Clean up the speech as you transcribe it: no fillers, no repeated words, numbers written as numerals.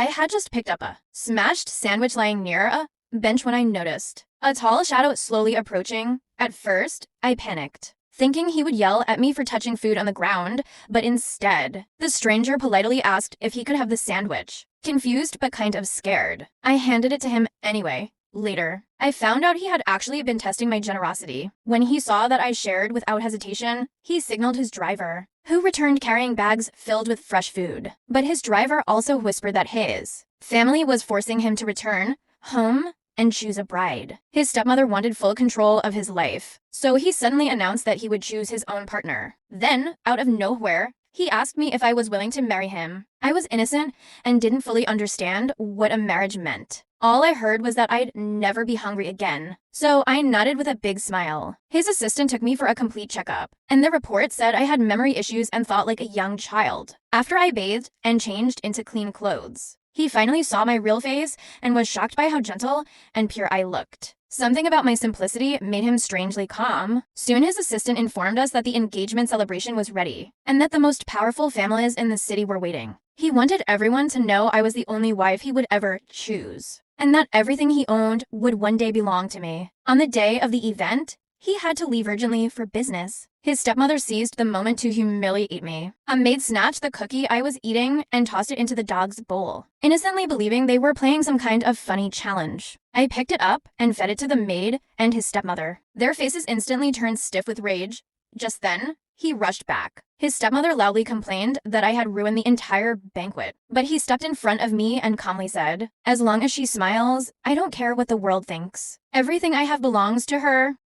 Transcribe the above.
I had just picked up a smashed sandwich lying near a bench when I noticed a tall shadow slowly approaching. At first, I panicked, thinking he would yell at me for touching food on the ground, but instead, the stranger politely asked if he could have the sandwich. Confused but kind of scared, I handed it to him anyway. Later, I found out he had actually been testing my generosity. When he saw that I shared without hesitation, he signaled his driver, who returned carrying bags filled with fresh food. But his driver also whispered that his family was forcing him to return home and choose a bride. His stepmother wanted full control of his life, so he suddenly announced that he would choose his own partner. Then, out of nowhere, he asked me if I was willing to marry him. I was innocent and didn't fully understand what a marriage meant. All I heard was that I'd never be hungry again, so I nodded with a big smile. His assistant took me for a complete checkup, and the report said I had memory issues and thought like a young child. After I bathed and changed into clean clothes, he finally saw my real face and was shocked by how gentle and pure I looked. Something about my simplicity made him strangely calm. Soon his assistant informed us that the engagement celebration was ready, and that the most powerful families in the city were waiting. He wanted everyone to know I was the only wife he would ever choose, and that everything he owned would one day belong to me. On the day of the event, he had to leave urgently for business. His stepmother seized the moment to humiliate me. A maid snatched the cookie I was eating and tossed it into the dog's bowl, innocently believing they were playing some kind of funny challenge. I picked it up and fed it to the maid and his stepmother. Their faces instantly turned stiff with rage. Just then, he rushed back. His stepmother loudly complained that I had ruined the entire banquet, but he stepped in front of me and calmly said, "As long as she smiles, I don't care what the world thinks. Everything I have belongs to her."